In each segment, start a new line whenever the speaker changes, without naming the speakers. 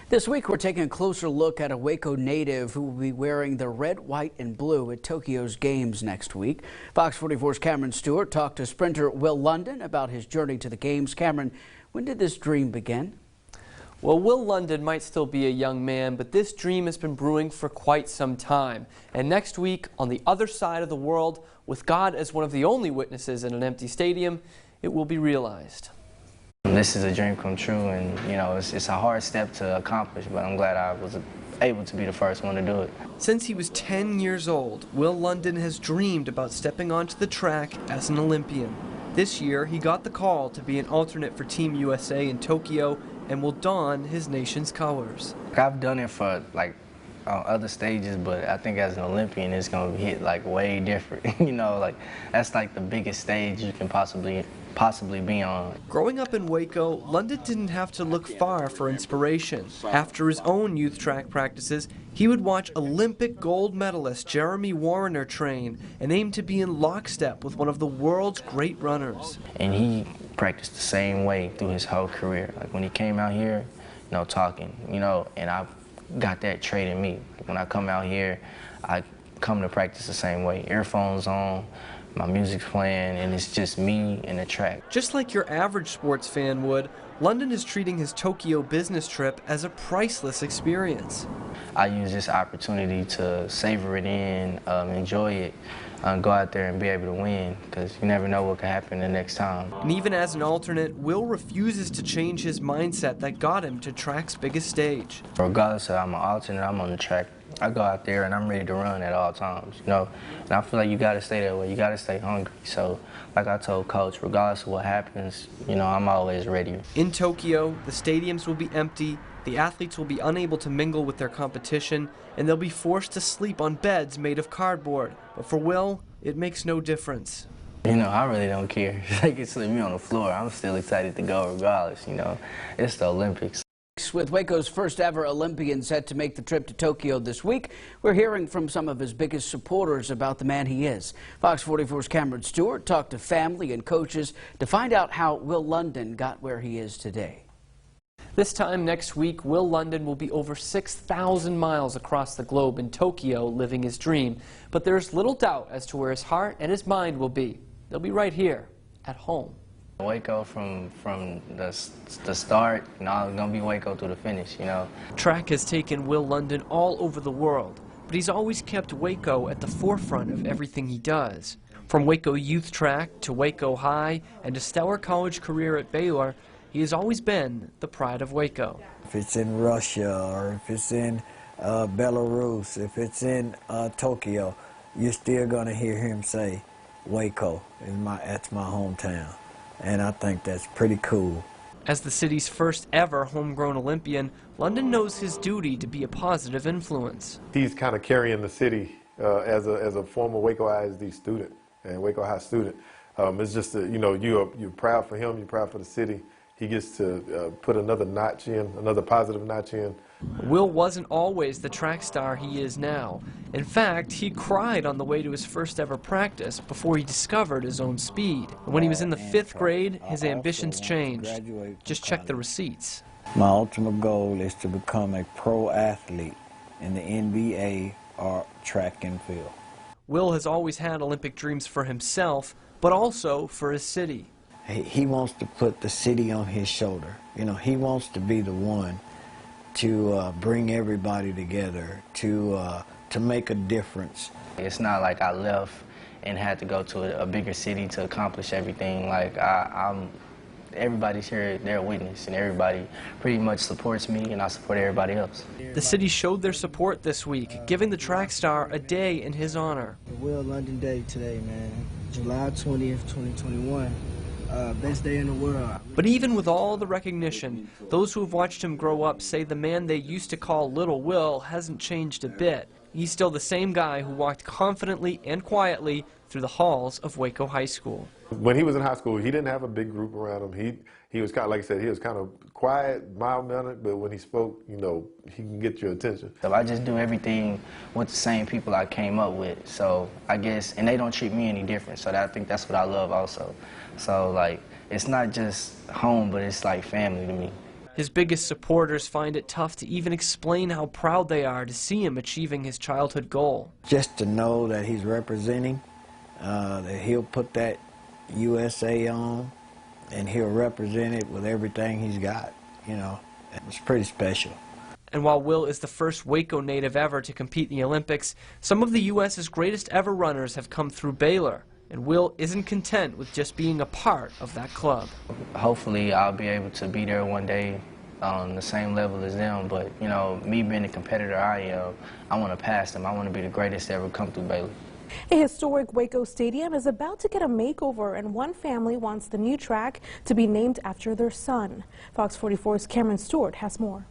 This week, we're taking a closer look at a Waco native who will be wearing the red, white, and blue at Tokyo's Games next week. Fox 44's Cameron Stuart talked to sprinter Wil London about his journey to the Games. Cameron, when did this dream begin?
Well, Wil London might still be a young man, but this dream has been brewing for quite some time. And next week, on the other side of the world, with God as one of the only witnesses in an empty stadium, it will be realized.
This is a dream come true, and you know, it's a hard step to accomplish, but I'm glad I was able to be the first one to do it.
Since he was 10 years old, Wil London has dreamed about stepping onto the track as an Olympian. This year, he got the call to be an alternate for Team USA in Tokyo and will don his nation's colors.
I've done it for other stages, but I think as an Olympian, it's gonna hit like way different. You know, like that's like the biggest stage you can possibly be on.
Growing up in Waco, London didn't have to look far for inspiration. After his own youth track practices, he would watch Olympic gold medalist Jeremy Wariner train and aim to be in lockstep with one of the world's great runners.
And he practiced the same way through his whole career. Like when he came out here, you know, talking, you know, and I got that trait in me. When I come out here, I come to practice the same way. Earphones on, my music's playing, and it's just me and the track.
Just like your average sports fan would, London is treating his Tokyo business trip as a priceless experience.
I use this opportunity to savor it in, enjoy it, go out there and be able to win, because you never know what could happen the next time.
And even as an alternate, Wil refuses to change his mindset that got him to track's biggest stage.
Regardless of I'm an alternate, I'm on the track, I go out there and I'm ready to run at all times, you know. And I feel like you gotta stay that way, you gotta stay hungry. So, like I told Coach, regardless of what happens, you know, I'm always ready.
In Tokyo, the stadiums will be empty, the athletes will be unable to mingle with their competition, and they'll be forced to sleep on beds made of cardboard. But for Wil, it makes no difference.
You know, I really don't care. They can sleep me on the floor. I'm still excited to go regardless, you know. It's the Olympics.
With Waco's first ever Olympian set to make the trip to Tokyo this week, we're hearing from some of his biggest supporters about the man he is. Fox 44's Cameron Stuart talked to family and coaches to find out how Wil London got where he is today.
This time next week, Wil London will be over 6,000 miles across the globe in Tokyo living his dream. But there's little doubt as to where his heart and his mind will be. They'll be right here, at home.
Waco from the start, you know, it's gonna be Waco through the finish, you know.
Track has taken Wil London all over the world, but he's always kept Waco at the forefront of everything he does. From Waco Youth Track to Waco High and a stellar college career at Baylor, he has always been the pride of Waco.
If it's in Russia or if it's in Belarus, if it's in Tokyo, you're still gonna hear him say, Waco that's my hometown. And I think that's pretty cool.
As the city's first ever homegrown Olympian, London knows his duty to be a positive influence.
He's kind of carrying the city as a former Waco ISD student and Waco High student. It's just, you know, you're proud for him, you're proud for the city. He gets to put another notch in, another positive notch in.
Wil wasn't always the track star he is now. In fact, he cried on the way to his first ever practice before he discovered his own speed. When he was in the 5th grade, his ambitions changed. Just check the receipts.
My ultimate goal is to become a pro athlete in the NBA or track and field.
Wil has always had Olympic dreams for himself, but also for his city.
He wants to put the city on his shoulder. You know, he wants to be the one to bring everybody together, to make a difference.
It's not like I left and had to go to a bigger city to accomplish everything. Like everybody's here, they're a witness, and everybody pretty much supports me, and I support everybody else.
The city showed their support this week, giving the track star a day in his honor.
The Wil London Day today, man. July 20th, 2021. Best day in the world.
But even with all the recognition, those who have watched him grow up say the man they used to call Little Wil hasn't changed a bit. He's still the same guy who walked confidently and quietly through the halls of Waco High School.
When he was in high school, he didn't have a big group around him. He was kind of, like I said, he was kind of quiet, mild-mannered, but when he spoke, you know, he can get your attention.
So I just do everything with the same people I came up with. So I guess, and they don't treat me any different. So I think that's what I love also. So like, it's not just home, but it's like family to me.
His biggest supporters find it tough to even explain how proud they are to see him achieving his childhood goal.
Just to know that he's representing, that he'll put that USA on, and he'll represent it with everything he's got, you know. It's pretty special.
And while Wil is the first Waco native ever to compete in the Olympics, some of the U.S.'s greatest ever runners have come through Baylor. And Wil isn't content with just being a part of that club.
Hopefully I'll be able to be there one day on the same level as them, but you know, me being the competitor I am, I want to pass them. I want to be the greatest to ever come through Baylor.
A historic Waco stadium is about to get a makeover, and one family wants the new track to be named after their son. Fox 44's Cameron Stuart has more.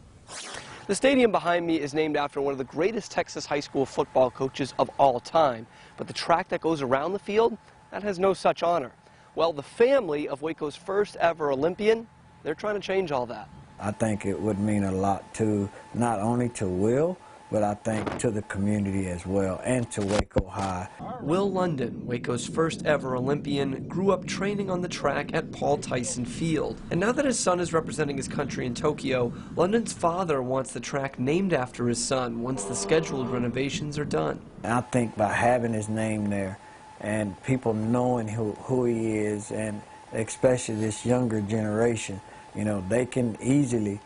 The stadium behind me is named after one of the greatest Texas high school football coaches of all time. But the track that goes around the field, that has no such honor. Well, the family of Waco's first ever Olympian, they're trying to change all that.
I think it would mean a lot to, not only to Wil, but I think to the community as well, and to Waco High.
Wil London, Waco's first ever Olympian, grew up training on the track at Paul Tyson Field. And now that his son is representing his country in Tokyo, London's father wants the track named after his son once the scheduled renovations are done.
I think by having his name there and people knowing who he is, and especially this younger generation, you know, they can easily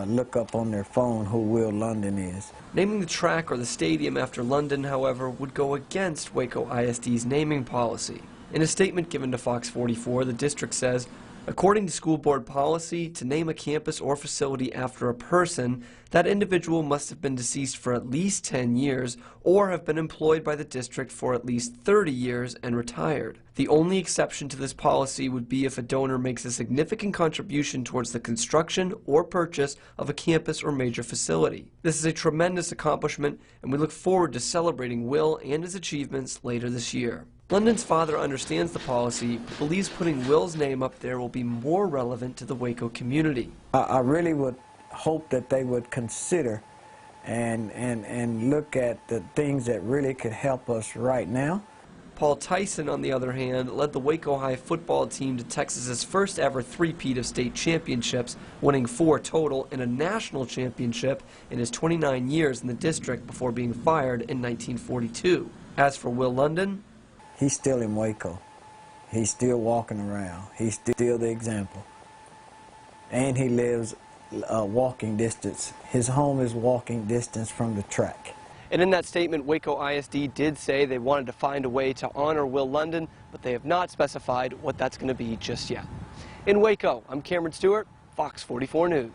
look up on their phone who Wil London is.
Naming the track or the stadium after London, however, would go against Waco ISD's naming policy. In a statement given to Fox 44, the district says, according to school board policy, to name a campus or facility after a person, that individual must have been deceased for at least 10 years or have been employed by the district for at least 30 years and retired. The only exception to this policy would be if a donor makes a significant contribution towards the construction or purchase of a campus or major facility. This is a tremendous accomplishment, and we look forward to celebrating Wil and his achievements later this year. London's father understands the policy, but believes putting Wil's name up there will be more relevant to the Waco community.
I really would hope that they would consider and look at the things that really could help us right now.
Paul Tyson, on the other hand, led the Waco High football team to Texas's first ever three-peat of state championships, winning 4 total and a national championship in his 29 years in the district before being fired in 1942. As for Wil London,
he's still in Waco. He's still walking around. He's still the example. And he lives walking distance. His home is walking distance from the track.
And in that statement, Waco ISD did say they wanted to find a way to honor Wil London, but they have not specified what that's going to be just yet. In Waco, I'm Cameron Stewart, Fox 44 News.